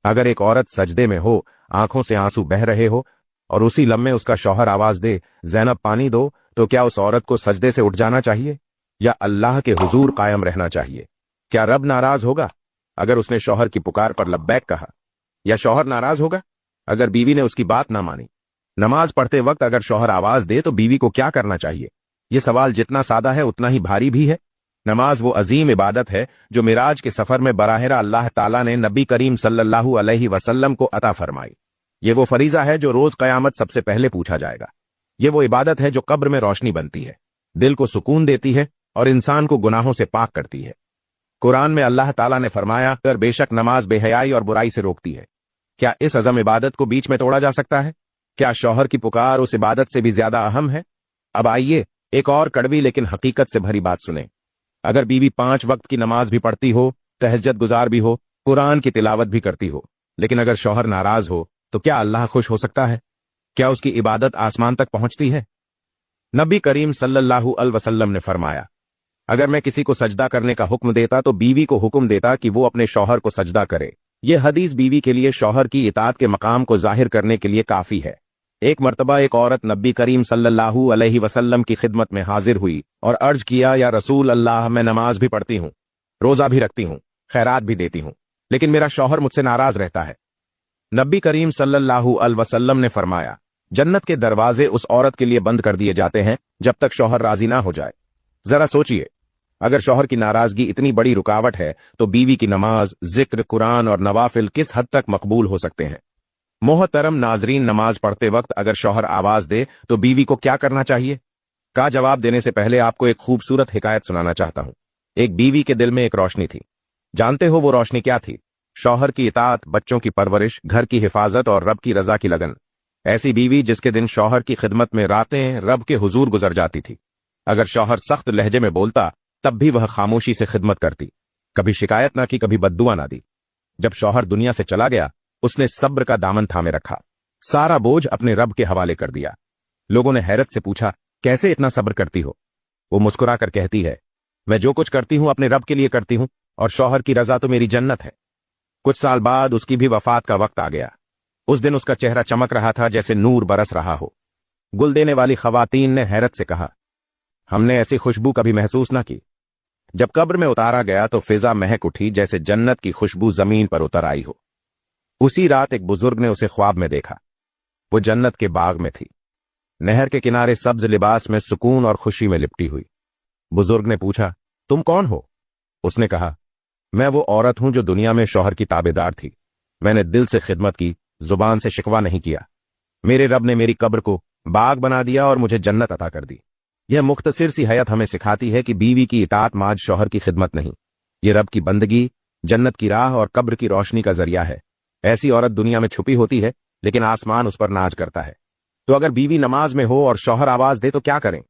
अगर एक औरत सजदे में हो, आंखों से आंसू बह रहे हो और उसी लम्हे उसका शौहर आवाज दे, ज़ैनब पानी दो, तो क्या उस औरत को सजदे से उठ जाना चाहिए या अल्लाह के हुजूर कायम रहना चाहिए? क्या रब नाराज होगा अगर उसने शौहर की पुकार पर लब्बैक कहा, या शौहर नाराज होगा अगर बीवी ने उसकी बात ना मानी? नमाज पढ़ते वक्त अगर शौहर आवाज दे तो बीवी को क्या करना चाहिए? यह सवाल जितना सादा है उतना ही भारी भी है। नमाज वो अजीम इबादत है जो मिराज के सफर में बराहरा अल्लाह ताला ने नबी करीम सल्लल्लाहु अलैहि वसल्लम को अता फरमाई। ये वो फरीजा है जो रोज कयामत सबसे पहले पूछा जाएगा। ये वो इबादत है जो कब्र में रोशनी बनती है, दिल को सुकून देती है और इंसान को गुनाहों से पाक करती है। कुरान में अल्लाह ताला ने फरमाया कर बेशक नमाज बेहयाई और बुराई से रोकती है। क्या इस अज़म इबादत को बीच में तोड़ा जा सकता है? क्या शौहर की पुकार उस इबादत से भी ज्यादा अहम है? अब आइए एक और कड़वी लेकिन हकीकत से भरी बात सुने। अगर बीवी 5 वक्त की नमाज भी पढ़ती हो, तहज्जुद गुजार भी हो, कुरान की तिलावत भी करती हो, लेकिन अगर शौहर नाराज हो तो क्या अल्लाह खुश हो सकता है? क्या उसकी इबादत आसमान तक पहुंचती है? नबी करीम सल्लल्लाहु अलैहि वसल्लम ने फरमाया, अगर मैं किसी को सजदा करने का हुक्म देता तो बीवी को हुक्म देता कि वो अपने शौहर को सजदा करे। यह हदीस बीवी के लिए शौहर की इताअत के मकाम को जाहिर करने के लिए काफी है। एक मर्तबा एक औरत नबी करीम सल्लल्लाहु अलैहि वसल्लम की खिदमत में हाजिर हुई और अर्ज किया, या रसूल अल्लाह, मैं नमाज भी पढ़ती हूँ, रोजा भी रखती हूँ, खैरात भी देती हूँ, लेकिन मेरा शौहर मुझसे नाराज रहता है। नबी करीम सल्लल्लाहु अलैहि वसल्लम ने फरमाया, जन्नत के दरवाजे उस औरत के लिए बंद कर दिए जाते हैं जब तक शौहर राजी ना हो जाए। जरा सोचिए, अगर शौहर की नाराजगी इतनी बड़ी रुकावट है तो बीवी की नमाज, जिक्र, कुरान और नवाफिल किस हद तक मकबूल हो सकते हैं? मोहतरम नाजरीन, नमाज पढ़ते वक्त अगर शौहर आवाज दे तो बीवी को क्या करना चाहिए का जवाब देने से पहले आपको एक खूबसूरत हिकायत सुनाना चाहता हूं। एक बीवी के दिल में एक रोशनी थी। जानते हो वो रोशनी क्या थी? शौहर की इताअत, बच्चों की परवरिश, घर की हिफाजत और रब की रजा की लगन। ऐसी बीवी जिसके दिन शौहर की खिदमत में रातें रब के हुजूर गुजर जाती थी। अगर शौहर सख्त लहजे में बोलता तब भी वह खामोशी से खिदमत करती, कभी शिकायत ना की, कभी बद्दुआ ना दी। जब शौहर दुनिया से चला गया उसने सब्र का दामन थामे रखा, सारा बोझ अपने रब के हवाले कर दिया। लोगों ने हैरत से पूछा, कैसे इतना सब्र करती हो? वो मुस्कुरा कर कहती है, मैं जो कुछ करती हूं अपने रब के लिए करती हूं और शौहर की रजा तो मेरी जन्नत है। कुछ साल बाद उसकी भी वफात का वक्त आ गया। उस दिन उसका चेहरा चमक रहा था जैसे नूर बरस रहा हो। गुल देने वाली खवातीन ने हैरत से कहा, हमने ऐसी खुशबू कभी महसूस ना की। जब कब्र में उतारा गया तो फिजा महक उठी जैसे जन्नत की खुशबू जमीन पर उतर आई हो। उसी रात एक बुजुर्ग ने उसे ख्वाब में देखा। वो जन्नत के बाग में थी, नहर के किनारे सब्ज लिबास में सुकून और खुशी में लिपटी हुई। बुजुर्ग ने पूछा, तुम कौन हो? उसने कहा, मैं वो औरत हूं जो दुनिया में शौहर की ताबेदार थी। मैंने दिल से खिदमत की, जुबान से शिकवा नहीं किया। मेरे रब ने मेरी कब्र को बाग बना दिया और मुझे जन्नत अता कर दी। यह मुख्तसिर सी हयात हमें सिखाती है कि बीवी की इताअत माज शौहर की खिदमत नहीं, ये रब की बंदगी, जन्नत की राह और कब्र की रोशनी का जरिया है। ऐसी औरत दुनिया में छुपी होती है लेकिन आसमान उस पर नाज करता है। तो अगर बीवी नमाज में हो और शौहर आवाज दे तो क्या करें?